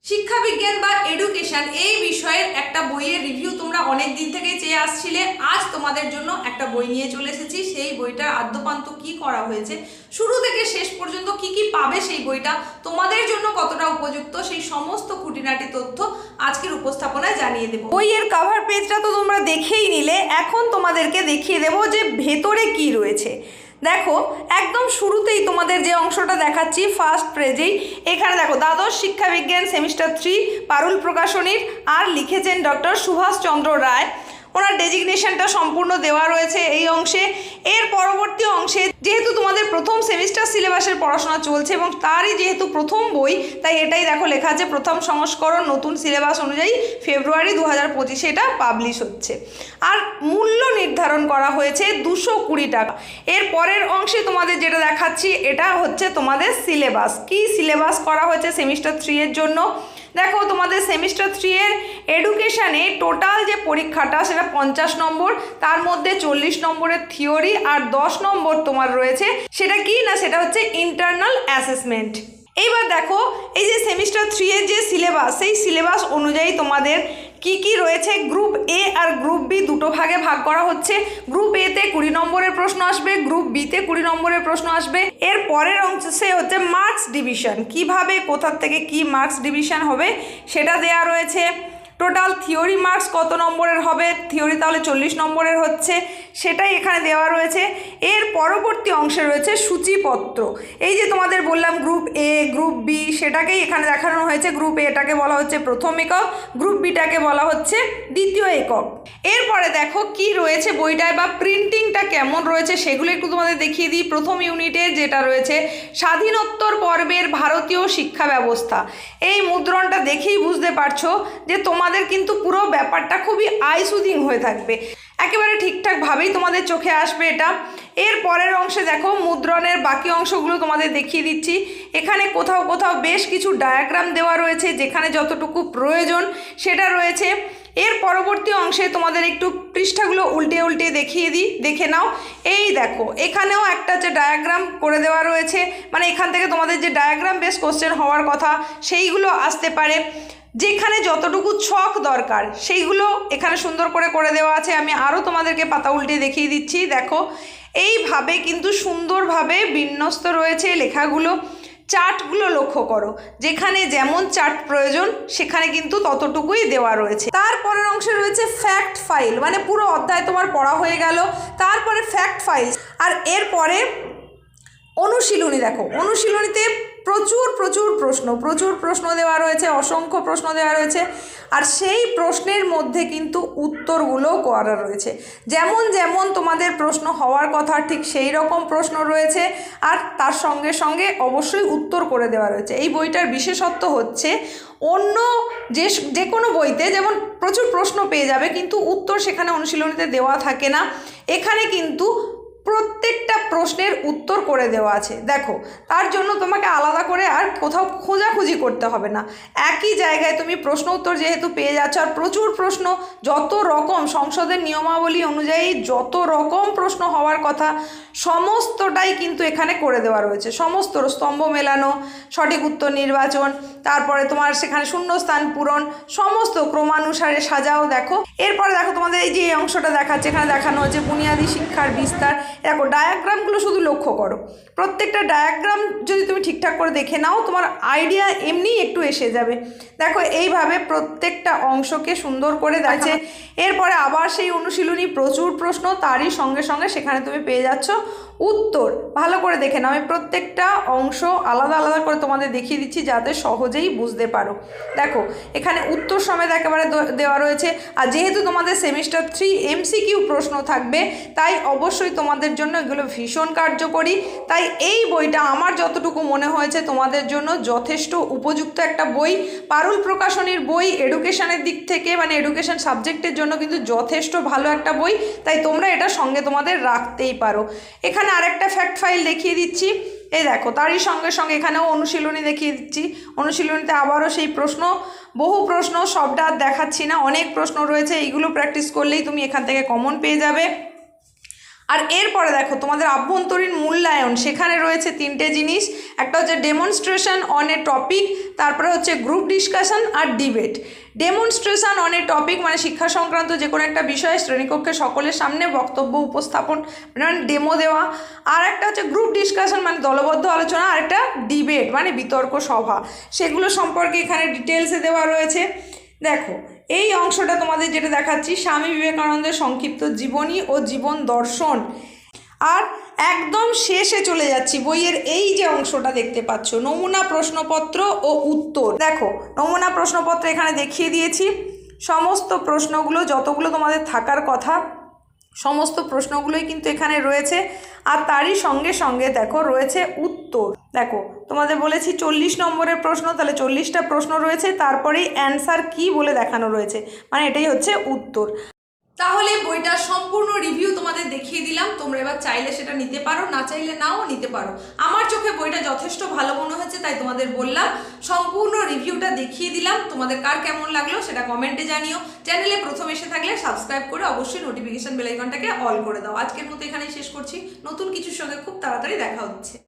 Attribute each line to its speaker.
Speaker 1: শিক্ষা বিজ্ঞান বা এডুকেশন এই বিষয়ের একটা বইয়ের রিভিউ তোমরা অনেক দিন থেকে চেয়ে আসছিলে। আজ তোমাদের জন্য একটা বই নিয়ে চলে এসেছি। সেই বইটার আদ্যপান্ত কি করা হয়েছে, শুরু থেকে শেষ পর্যন্ত কি কি পাবে সেই বইটা, তোমাদের জন্য কতটা উপযুক্ত, সেই সমস্ত খুঁটিনাটি তথ্য আজকের উপস্থাপনায় জানিয়ে দেবো। বইয়ের কভার পেজটা তো তোমরা দেখেই নিলে, এখন তোমাদেরকে দেখিয়ে দেবো যে ভেতরে কি রয়েছে। দেখো, একদম শুরুতেই তোমাদের যে অংশটা দেখাচ্ছি ফার্স্ট পেজেই, এখানে দেখো দ্বাদশ শিক্ষা বিজ্ঞান সেমিস্টার 3 পারুল প্রকাশনীর, আর লিখেছেন ডক্টর সুভাষচন্দ্র রায়। ওনার ডেজিগনেশনটা সম্পূর্ণ দেওয়া রয়েছে এই অংশে। এর পরবর্তী অংশে যেহেতু তোমাদের প্রথম সেমিস্টার সিলেবাসের পড়াশোনা চলছে এবং তারই যেহেতু প্রথম বই, তাই এটাই দেখো লেখা আছে প্রথম সংস্করণ নতুন সিলেবাস অনুযায়ী ফেব্রুয়ারি 2025 এটা পাবলিশ হচ্ছে। আর মূল্য নির্ধারণ করা হয়েছে 220 টাকা। এর পরের অংশে তোমাদের যেটা দেখাচ্ছি এটা হচ্ছে তোমাদের সিলেবাস। কি সিলেবাস করা হয়েছে সেমিস্টার 3 এর জন্য। দেখো, তোমাদের সেমিস্টার 3 এর এডুকেশানে টোটাল যে পরীক্ষাটা সেটা 50 নম্বর, তার মধ্যে 40 নম্বরের থিওরি আর 10 নম্বর তোমার রয়েছে। সেটা কি না, সেটা হচ্ছে ইন্টারনাল অ্যাসেসমেন্ট। এইবার দেখো, এই যে সেমিস্টার 3 এর যে সিলেবাস, সেই সিলেবাস অনুযায়ী তোমাদের কি কি রয়েছে। গ্রুপ এ আর গ্রুপ বি দুটো ভাগে ভাগ করা হচ্ছে। গ্রুপ এ তে 20 নম্বরের প্রশ্ন আসবে, গ্রুপ বি তে 20 নম্বরের প্রশ্ন আসবে। এর পরের অংশে হচ্ছে মার্কস ডিভিশন, কিভাবে কোথা থেকে কি মার্কস ডিভিশন হবে সেটা দেয়া রয়েছে। টোটাল থিওরি মার্কস কত নম্বরের হবে, থিওরি তাহলে 40 নম্বরের হচ্ছে, সেটাই এখানে দেওয়া রয়েছে। এর পরবর্তী অংশে রয়েছে সূচিপত্র। এই যে তোমাদের বললাম গ্রুপ এ গ্রুপ বি, সেটাকেই এখানে দেখানো হয়েছে। গ্রুপ এটাকে বলা হচ্ছে প্রথম একক, গ্রুপ বিটাকে বলা হচ্ছে দ্বিতীয় একক। এরপরে দেখো কি রয়েছে বইটায় বা প্রিন্টিংটা কেমন রয়েছে সেগুলো একটু তোমাদের দেখিয়ে দিই। প্রথম ইউনিটে যেটা রয়েছে স্বাধীনোত্তর পর্বের ভারতীয় শিক্ষা ব্যবস্থা, এই মুদ্রণটা দেখেই বুঝতে পারছো যে তোমাদের কিন্তু পুরো ব্যাপারটা খুবই আই সুদিং হয়ে থাকবে, একেবারে ঠিকঠাকভাবেই তোমাদের চোখে আসবে এটা। এর পরের অংশে দেখো মুদ্রণের বাকি অংশগুলো তোমাদের দেখিয়ে দিচ্ছি। এখানে কোথাও কোথাও বেশ কিছু ডায়াগ্রাম দেওয়া রয়েছে, যেখানে যতটুকু প্রয়োজন সেটা রয়েছে। এর পরবর্তী অংশে তোমাদের একটু পৃষ্ঠাগুলো উল্টে উল্টে দেখিয়ে দিই, দেখে নাও। এই দেখো, এখানেও একটা যে ডায়াগ্রাম করে দেওয়া রয়েছে, মানে এখান থেকে তোমাদের যে ডায়াগ্রাম বেস কোশ্চেন হওয়ার কথা সেইগুলো আসতে পারে। যেখানে যতটুকু ছক দরকার সেইগুলো এখানে সুন্দর করে করে দেওয়া আছে। আমি আরও তোমাদেরকে পাতা উল্টে দেখিয়ে দিচ্ছি। দেখো, এইভাবে কিন্তু সুন্দরভাবে বিন্যস্ত রয়েছে লেখাগুলো। চার্টগুলো লক্ষ্য করো, যেখানে যেমন চার্ট প্রয়োজন সেখানে কিন্তু ততটুকুই দেওয়া রয়েছে। তারপরের অংশে রয়েছে ফ্যাক্ট ফাইল, মানে পুরো অধ্যায় তোমার পড়া হয়ে গেল, তারপরে ফ্যাক্ট ফাইল। আর এরপরে অনুশীলনী। দেখো, অনুশীলনীতে প্রচুর প্রশ্ন দেওয়া রয়েছে, অসংখ্য প্রশ্ন দেওয়া রয়েছে। আর সেই প্রশ্নের মধ্যে কিন্তু উত্তরগুলোও করা রয়েছে। যেমন যেমন তোমাদের প্রশ্ন হওয়ার কথা ঠিক সেই রকম প্রশ্ন রয়েছে, আর তার সঙ্গে সঙ্গে অবশ্যই উত্তর করে দেওয়া রয়েছে। এই বইটার বিশেষত্ব হচ্ছে অন্য যে কোনো বইতে যেমন প্রচুর প্রশ্ন পেয়ে যাবে কিন্তু উত্তর সেখানে অনুশীলনীতে দেওয়া থাকে না, এখানে কিন্তু প্রত্যেকটা প্রশ্নের উত্তর করে দেওয়া আছে। দেখো, তার জন্য তোমাকে আলাদা করে আর কোথাও খোঁজাখুঁজি করতে হবে না, একই জায়গায় তুমি প্রশ্ন উত্তর যেহেতু পেয়ে যাচ্ছ। আর প্রচুর প্রশ্ন, যত রকম সংসদের নিয়মাবলী অনুযায়ী যত রকম প্রশ্ন হওয়ার কথা সমস্তটাই কিন্তু এখানে করে দেওয়া রয়েছে। সমস্ত স্তম্ভ মেলানো, সঠিক উত্তর নির্বাচন, তারপরে তোমার সেখানে শূন্যস্থান পূরণ, সমস্ত ক্রমানুসারে সাজাও। দেখো, এরপরে দেখো তোমাদের এই যে অংশটা দেখাচ্ছে, এখানে দেখানো হচ্ছে বুনিয়াদী শিক্ষার বিস্তার। দেখো, ডায়াগ্রামগুলো শুধু লক্ষ্য করো, প্রত্যেকটা ডায়াগ্রাম যদি তুমি ঠিকঠাক করে দেখে নাও তোমার আইডিয়া এমনি একটু এসে যাবে। দেখো, এইভাবে প্রত্যেকটা অংশকে সুন্দর করে দেখছে। এরপরে আবার সেই অনুশীলনী, প্রচুর প্রশ্ন, তারই সঙ্গে সঙ্গে সেখানে তুমি পেয়ে যাচ্ছ উত্তর। ভালো করে দেখে নাও, আমি প্রত্যেকটা অংশ আলাদা আলাদা করে তোমাদের দেখিয়ে দিচ্ছি যাতে সহজেই বুঝতে পারো। দেখো, এখানে উত্তর সমেত একেবারে দেওয়া রয়েছে। আর যেহেতু তোমাদের সেমিস্টার 3 এমসিকিউ প্রশ্ন থাকবে, তাই অবশ্যই তোমাদের জন্য এগুলো ভীষণ কার্যকরী। তাই এই বইটা আমার যতটুকু মনে হয়েছে তোমাদের জন্য যথেষ্ট উপযুক্ত একটা বই। পারুল প্রকাশনীর বই এডুকেশনের দিক থেকে, মানে এডুকেশন সাবজেক্টের জন্য কিন্তু যথেষ্ট ভালো একটা বই, তাই তোমরা এটা সঙ্গে তোমাদের রাখতেই পারো। এখানে আরেকটা ফ্যাক্ট ফাইল দেখিয়ে দিচ্ছি। এই দেখো, তারই সঙ্গে সঙ্গে এখানেও অনুশীলনী দেখিয়ে দিচ্ছি। অনুশীলনীতে আবারও সেই প্রশ্ন, বহু প্রশ্ন, সবটা আর দেখাচ্ছি না, অনেক প্রশ্ন রয়েছে। এইগুলো প্র্যাকটিস করলেই তুমি এখান থেকে কমন পেয়ে যাবে। আর এরপরে দেখো তোমাদের আভ্যন্তরীণ মূল্যায়ন, সেখানে রয়েছে 3টে জিনিস। একটা হচ্ছে ডেমনস্ট্রেশন অন এ টপিক, তারপরে হচ্ছে গ্রুপ ডিসকাশন আর debate. Demonstration on a topic মানে শিক্ষা সংক্রান্ত যে কোনো একটা বিষয়ে শ্রেণীকক্ষে সকলের সামনে বক্তব্য উপস্থাপন, মানে ডেমো দেওয়া। আর একটা হচ্ছে গ্রুপ ডিসকাশন মানে দলবদ্ধ আলোচনা, আর একটা ডিবেট মানে বিতর্ক সভা। সেগুলো সম্পর্কে এখানে ডিটেলসে দেওয়া রয়েছে। দেখো এই অংশটা তোমাদের যেটা দেখাচ্ছি, স্বামী বিবেকানন্দের সংক্ষিপ্ত জীবনী ও জীবন দর্শন। আর একদম শেষে চলে যাচ্ছি, বইয়ের এই যে অংশটা দেখতে পাচ্ছ, নমুনা প্রশ্নপত্র ও উত্তর। দেখো নমুনা প্রশ্নপত্র এখানে দেখিয়ে দিয়েছি, সমস্ত প্রশ্নগুলো যতগুলো তোমাদের থাকার কথা সমস্ত প্রশ্নগুলোই কিন্তু এখানে রয়েছে। আর তারই সঙ্গে সঙ্গে দেখো রয়েছে উত্তর। দেখো তোমাদের বলেছি 40 নম্বরের প্রশ্ন, তাহলে 40টা প্রশ্ন রয়েছে, তারপরেই অ্যান্সার কি বলে দেখানো রয়েছে, মানে এটাই হচ্ছে উত্তর। তাহলে বইটার সম্পূর্ণ রিভিউ তোমাদের দেখিয়ে দিলাম। তোমরা এবার চাইলে সেটা নিতে পারো, না চাইলে নাও নিতে পারো। আমার চোখে বইটা যথেষ্ট ভালো মনে হয়েছে, তাই তোমাদের বললাম, সম্পূর্ণ রিভিউটা দেখিয়ে দিলাম। তোমাদের কার কেমন লাগলো সেটা কমেন্টে জানিও। চ্যানেলে প্রথম এসে থাকলে সাবস্ক্রাইব করে অবশ্যই নোটিফিকেশন বেল আইকনটাকে অল করে দাও। আজকের মতো এখানেই শেষ করছি, নতুন কিছুর সঙ্গে খুব তাড়াতাড়ি দেখা হচ্ছে।